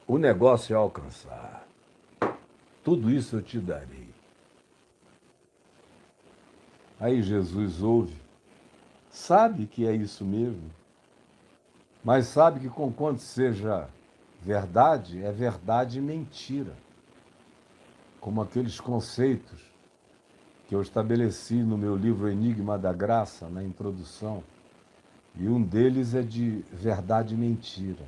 O negócio é alcançar. Tudo isso eu te darei. Aí Jesus ouve, sabe que é isso mesmo, mas sabe que conquanto seja verdade, é verdade e mentira. Como aqueles conceitos que eu estabeleci no meu livro Enigma da Graça, na introdução, e um deles é de verdade e mentira,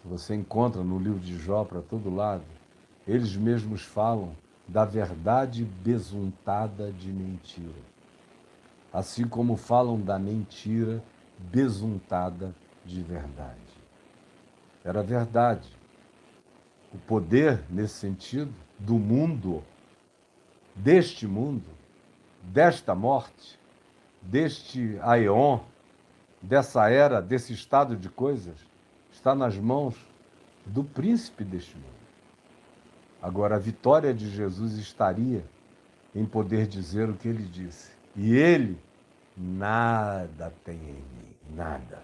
que você encontra no livro de Jó para todo lado. Eles mesmos falam da verdade besuntada de mentira, assim como falam da mentira besuntada de verdade. Era verdade. O poder, nesse sentido, do mundo, deste mundo, desta morte, deste aeon, dessa era, desse estado de coisas, está nas mãos do príncipe deste mundo. Agora, a vitória de Jesus estaria em poder dizer o que ele disse. E ele nada tem em mim, nada.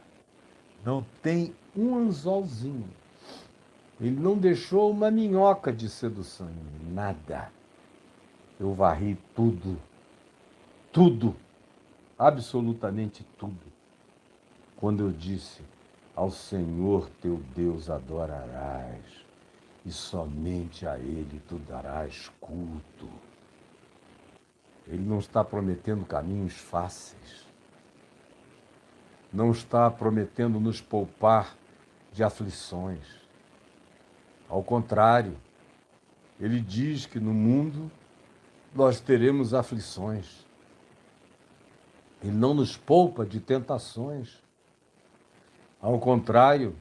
Não tem um anzolzinho. Ele não deixou uma minhoca de sedução em mim, nada. Eu varri tudo, tudo, absolutamente tudo. Quando eu disse, ao Senhor teu Deus adorarás, e somente a Ele tu darás culto. Ele não está prometendo caminhos fáceis. Não está prometendo nos poupar de aflições. Ao contrário, ele diz que no mundo nós teremos aflições. Ele não nos poupa de tentações. Ao contrário,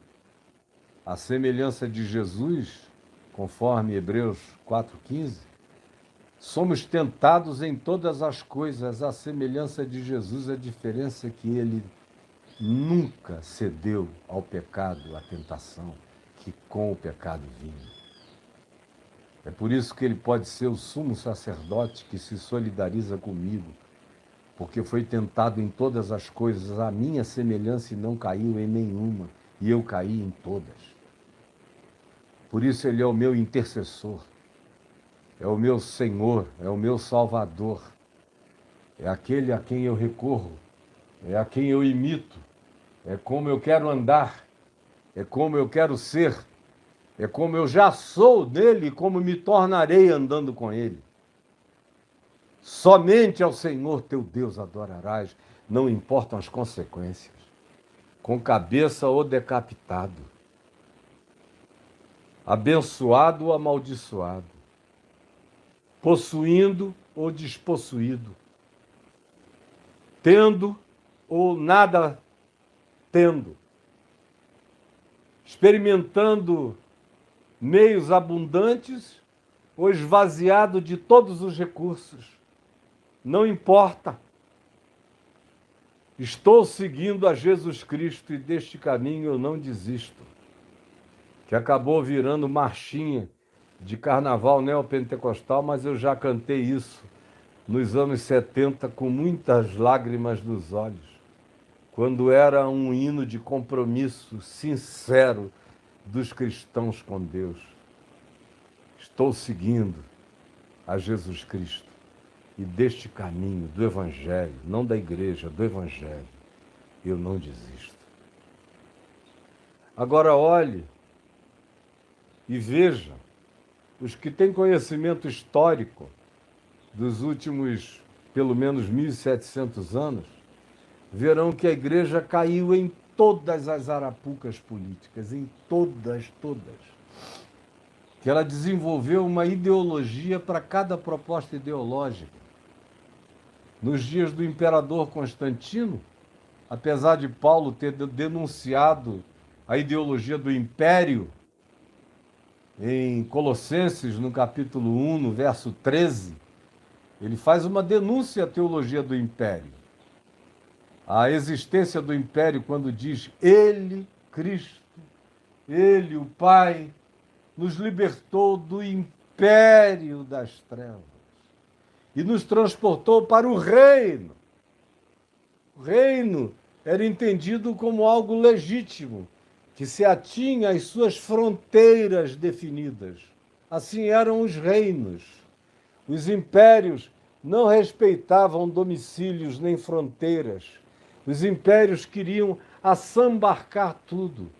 a semelhança de Jesus, conforme Hebreus 4,15, somos tentados em todas as coisas. A semelhança de Jesus, a diferença é que ele nunca cedeu ao pecado, à tentação, que com o pecado vinha. É por isso que ele pode ser o sumo sacerdote que se solidariza comigo, porque foi tentado em todas as coisas, a minha semelhança e não caiu em nenhuma, e eu caí em todas. Por isso ele é o meu intercessor, é o meu Senhor, é o meu Salvador, é aquele a quem eu recorro, é a quem eu imito, é como eu quero andar, é como eu quero ser, é como eu já sou dele e como me tornarei andando com ele. Somente ao Senhor teu Deus adorarás, não importam as consequências, com cabeça ou decapitado, abençoado ou amaldiçoado, possuindo ou despossuído, tendo ou nada tendo, experimentando meios abundantes ou esvaziado de todos os recursos. Não importa. Estou seguindo a Jesus Cristo e deste caminho eu não desisto. Que acabou virando marchinha de carnaval neopentecostal, mas eu já cantei isso nos anos 70 com muitas lágrimas nos olhos, quando era um hino de compromisso sincero dos cristãos com Deus. Estou seguindo a Jesus Cristo e deste caminho do Evangelho, não da igreja, do Evangelho, eu não desisto. Agora olhe e veja, os que têm conhecimento histórico dos últimos, pelo menos 1.700 anos, verão que a igreja caiu em todas as arapucas políticas, em todas. Que ela desenvolveu uma ideologia para cada proposta ideológica. Nos dias do imperador Constantino, apesar de Paulo ter denunciado a ideologia do império, em Colossenses, no capítulo 1, no verso 13, ele faz uma denúncia à teologia do império. A existência do império, quando diz ele, Cristo, ele, o Pai, nos libertou do império das trevas e nos transportou para o reino. O reino era entendido como algo legítimo, que se atinha às suas fronteiras definidas. Assim eram os reinos. Os impérios não respeitavam domicílios nem fronteiras. Os impérios queriam assambarcar tudo.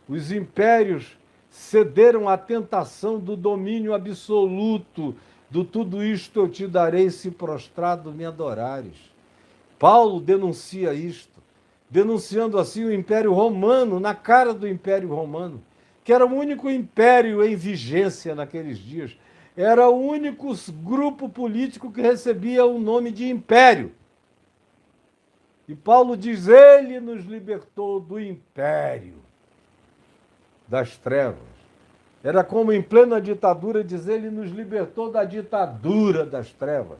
Os impérios cederam à tentação do domínio absoluto, do tudo isto eu te darei se prostrado me adorares. Paulo denuncia isto, denunciando assim o Império Romano, na cara do Império Romano, que era o único império em vigência naqueles dias. Era o único grupo político que recebia o nome de império. E Paulo diz, ele nos libertou do império das trevas. Era como em plena ditadura dizer, ele nos libertou da ditadura das trevas.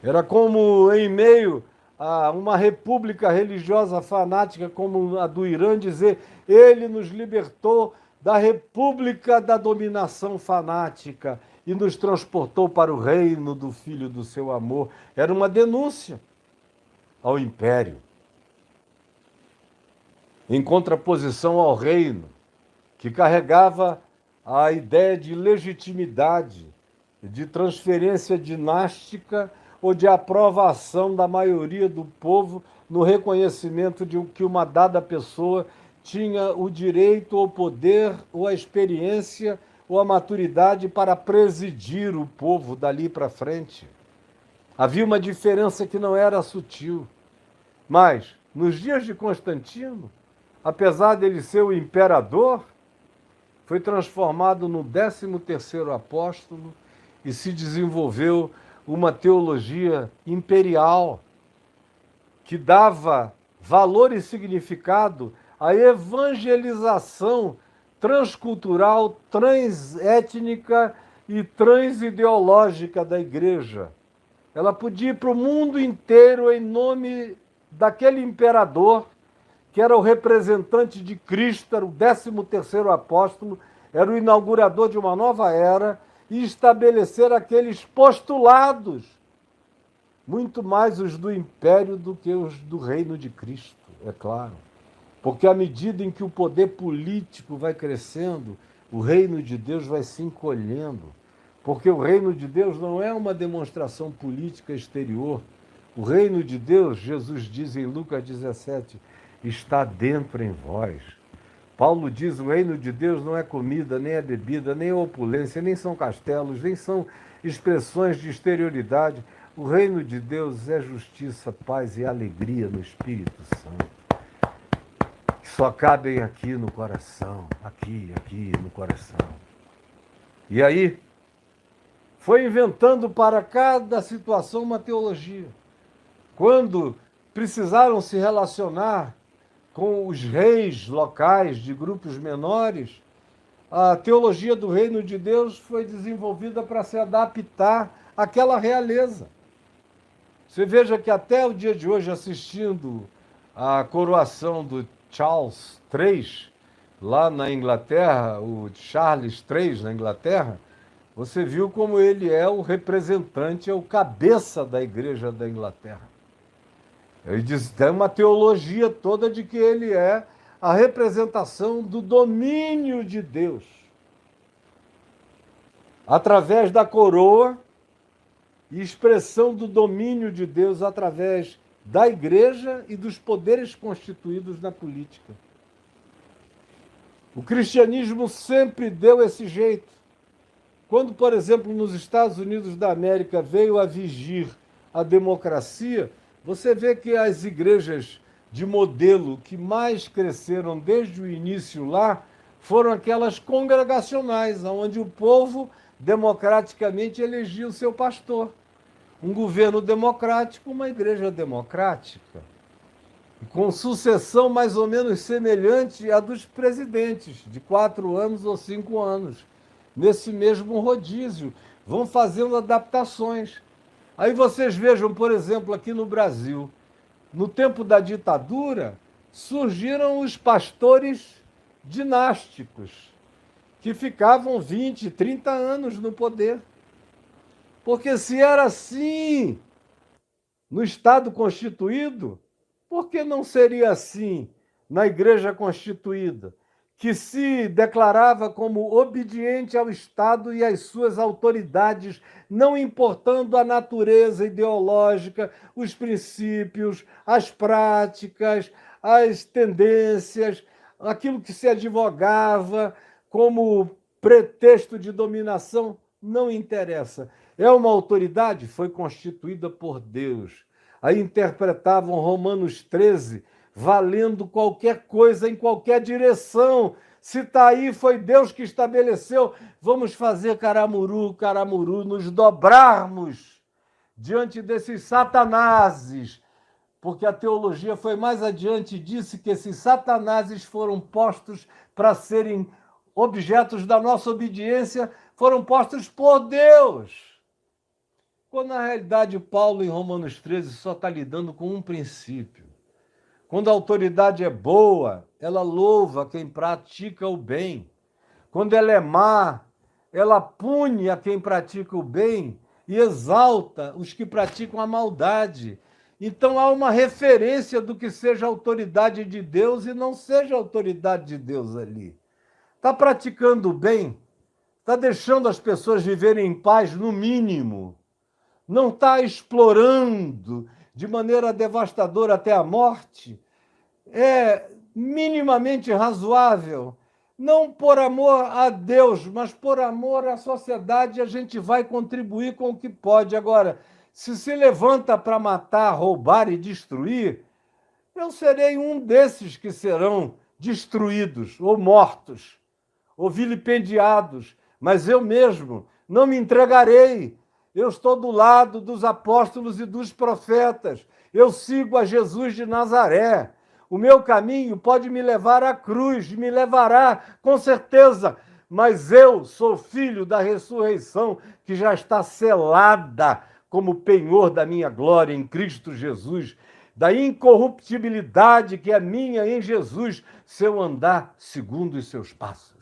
Era como em meio a uma república religiosa fanática como a do Irã dizer, ele nos libertou da república da dominação fanática e nos transportou para o reino do Filho do seu amor. Era uma denúncia ao império, em contraposição ao reino, que carregava a ideia de legitimidade, de transferência dinástica ou de aprovação da maioria do povo no reconhecimento de que uma dada pessoa tinha o direito, ou poder, ou a experiência, ou a maturidade para presidir o povo dali para frente. Havia uma diferença que não era sutil. Mas, nos dias de Constantino, apesar dele ser o imperador, foi transformado no 13º apóstolo e se desenvolveu uma teologia imperial que dava valor e significado à evangelização transcultural, transétnica e transideológica da igreja. Ela podia ir para o mundo inteiro em nome daquele imperador que era o representante de Cristo, era o 13º apóstolo, era o inaugurador de uma nova era, e estabelecer aqueles postulados, muito mais os do império do que os do reino de Cristo, é claro. Porque à medida em que o poder político vai crescendo, o reino de Deus vai se encolhendo. Porque o reino de Deus não é uma demonstração política exterior. O reino de Deus, Jesus diz em Lucas 17, está dentro em vós. Paulo diz, o reino de Deus não é comida, nem é bebida, nem é opulência, nem são castelos, nem são expressões de exterioridade. O reino de Deus é justiça, paz e alegria no Espírito Santo, que só cabem aqui no coração, aqui no coração. E aí, foi inventando para cada situação uma teologia. Quando precisaram se relacionar com os reis locais de grupos menores, a teologia do reino de Deus foi desenvolvida para se adaptar àquela realeza. Você veja que até o dia de hoje, assistindo a coroação do Charles III, lá na Inglaterra, o Charles III na Inglaterra, você viu como ele é o representante, é o cabeça da igreja da Inglaterra. Ele diz, tem uma teologia toda de que ele é a representação do domínio de Deus. Através da coroa e expressão do domínio de Deus através da igreja e dos poderes constituídos na política. O cristianismo sempre deu esse jeito. Quando, por exemplo, nos Estados Unidos da América veio a vigir a democracia, você vê que as igrejas de modelo que mais cresceram desde o início lá foram aquelas congregacionais, onde o povo democraticamente elegia o seu pastor. Um governo democrático, uma igreja democrática, com sucessão mais ou menos semelhante à dos presidentes, de 4 anos ou 5 anos, nesse mesmo rodízio. Vão fazendo adaptações. Aí vocês vejam, por exemplo, aqui no Brasil, no tempo da ditadura, surgiram os pastores dinásticos, que ficavam 20, 30 anos no poder. Porque se era assim no Estado constituído, por que não seria assim na igreja constituída, que se declarava como obediente ao Estado e às suas autoridades, não importando a natureza ideológica, os princípios, as práticas, as tendências, aquilo que se advogava como pretexto de dominação, não interessa. É uma autoridade? Foi constituída por Deus. Aí interpretavam Romanos 13, valendo qualquer coisa em qualquer direção. Se está aí, foi Deus que estabeleceu. Vamos fazer caramuru, caramuru, nos dobrarmos diante desses satanases, porque a teologia foi mais adiante e disse que esses satanases foram postos para serem objetos da nossa obediência, foram postos por Deus. Quando, na realidade, Paulo, em Romanos 13, só está lidando com um princípio. Quando a autoridade é boa, ela louva quem pratica o bem. Quando ela é má, ela pune a quem pratica o bem e exalta os que praticam a maldade. Então há uma referência do que seja autoridade de Deus e não seja autoridade de Deus ali. Está praticando o bem? Está deixando as pessoas viverem em paz, no mínimo? Não está explorando de maneira devastadora até a morte? É minimamente razoável? Não por amor a Deus, mas por amor à sociedade, a gente vai contribuir com o que pode. Agora, se levanta para matar, roubar e destruir, eu serei um desses que serão destruídos, ou mortos, ou vilipendiados, mas eu mesmo não me entregarei. Eu estou do lado dos apóstolos e dos profetas. Eu sigo a Jesus de Nazaré. O meu caminho pode me levar à cruz, me levará, com certeza, mas eu sou filho da ressurreição que já está selada como penhor da minha glória em Cristo Jesus, da incorruptibilidade que é minha em Jesus, se eu andar segundo os seus passos.